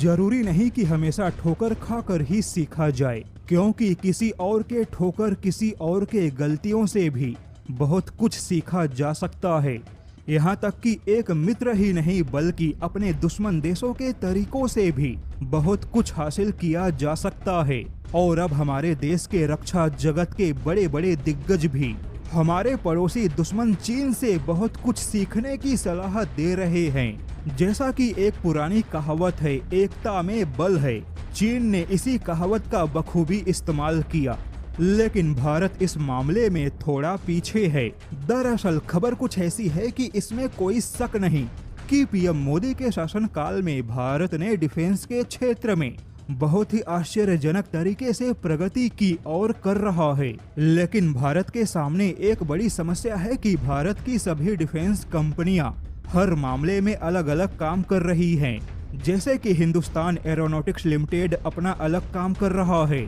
जरूरी नहीं कि हमेशा ठोकर खाकर ही सीखा जाए, क्योंकि किसी और के ठोकर, किसी और के गलतियों से भी बहुत कुछ सीखा जा सकता है। यहाँ तक कि एक मित्र ही नहीं बल्कि अपने दुश्मन देशों के तरीकों से भी बहुत कुछ हासिल किया जा सकता है। और अब हमारे देश के रक्षा जगत के बड़े बड़े दिग्गज भी हमारे पड़ोसी दुश्मन चीन से बहुत कुछ सीखने की सलाह दे रहे हैं। जैसा कि एक पुरानी कहावत है, एकता में बल है। चीन ने इसी कहावत का बखूबी इस्तेमाल किया, लेकिन भारत इस मामले में थोड़ा पीछे है। दरअसल खबर कुछ ऐसी है कि इसमें कोई शक नहीं कि पीएम मोदी के शासनकाल में भारत ने डिफेंस के क्षेत्र में बहुत ही आश्चर्यजनक तरीके से प्रगति की और कर रहा है। लेकिन भारत के सामने एक बड़ी समस्या है कि भारत की सभी डिफेंस कंपनियां हर मामले में अलग अलग काम कर रही हैं। जैसे कि हिंदुस्तान एरोनॉटिक्स लिमिटेड अपना अलग काम कर रहा है,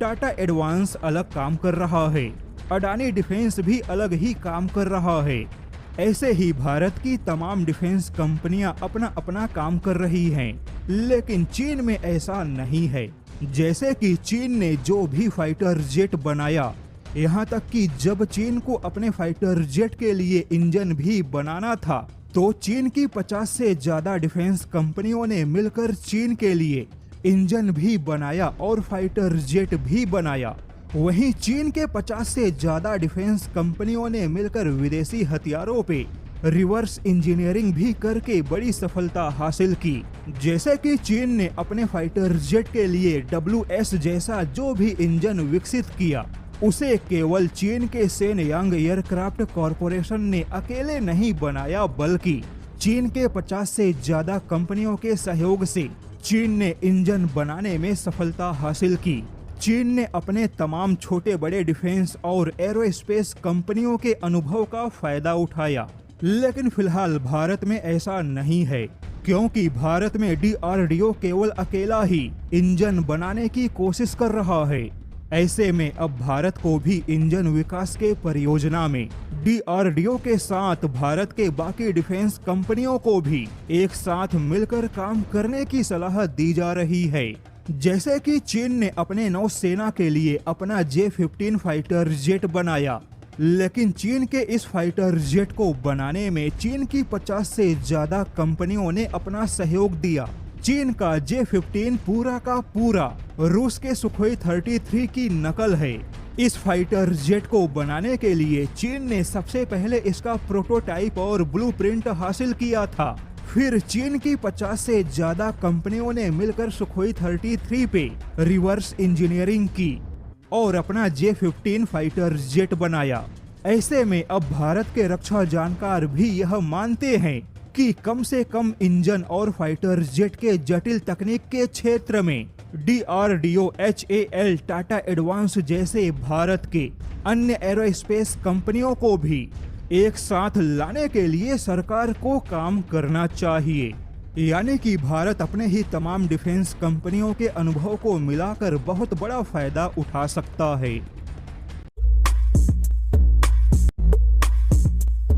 टाटा एडवांस अलग काम कर रहा है, अडानी डिफेंस भी अलग ही काम कर रहा है। ऐसे ही भारत की तमाम डिफेंस कंपनियां अपना अपना काम कर रही हैं। लेकिन चीन में ऐसा नहीं है। जैसे कि चीन ने जो भी फाइटर जेट बनाया, यहाँ तक कि जब चीन को अपने फाइटर जेट के लिए इंजन भी बनाना था, तो चीन की 50 से ज्यादा डिफेंस कंपनियों ने मिलकर चीन के लिए इंजन भी बनाया और फाइटर जेट भी बनाया। वहीं चीन के 50 से ज्यादा डिफेंस कंपनियों ने मिलकर विदेशी हथियारों पे रिवर्स इंजीनियरिंग भी करके बड़ी सफलता हासिल की। जैसे कि चीन ने अपने फाइटर जेट के लिए WS जैसा जो भी इंजन विकसित किया, उसे केवल चीन के शेनयांग एयरक्राफ्ट कॉरपोरेशन ने अकेले नहीं बनाया, बल्कि चीन के 50 से ज्यादा कंपनियों के सहयोग से चीन ने इंजन बनाने में सफलता हासिल की। चीन ने अपने तमाम छोटे बड़े डिफेंस और एरोस्पेस कंपनियों के अनुभव का फायदा उठाया। लेकिन फिलहाल भारत में ऐसा नहीं है, क्योंकि भारत में DRDO केवल अकेला ही इंजन बनाने की कोशिश कर रहा है। ऐसे में अब भारत को भी इंजन विकास के परियोजना में DRDO के साथ भारत के बाकी डिफेंस कंपनियों को भी एक साथ मिलकर काम करने की सलाह दी जा रही है। जैसे कि चीन ने अपने नौसेना के लिए अपना J-15 फाइटर जेट बनाया, लेकिन चीन के इस फाइटर जेट को बनाने में चीन की 50 से ज्यादा कंपनियों ने अपना सहयोग दिया। चीन का J-15 पूरा का पूरा रूस के सुखोई 33 की नकल है। इस फाइटर जेट को बनाने के लिए चीन ने सबसे पहले इसका प्रोटोटाइप और ब्लूप्रिंट हासिल किया था। फिर चीन की 50 से ज्यादा कंपनियों ने मिलकर सुखोई 33 पे रिवर्स इंजीनियरिंग की और अपना J-15 फाइटर जेट बनाया। ऐसे में अब भारत के रक्षा जानकार भी यह मानते हैं कि कम से कम इंजन और फाइटर जेट के जटिल तकनीक के क्षेत्र में DRDO, HAL, टाटा एडवांस जैसे भारत के अन्य एरोस्पेस कंपनियों को भी एक साथ लाने के लिए सरकार को काम करना चाहिए। यानी कि भारत अपने ही तमाम डिफेंस कंपनियों के अनुभव को मिलाकर बहुत बड़ा फायदा उठा सकता है।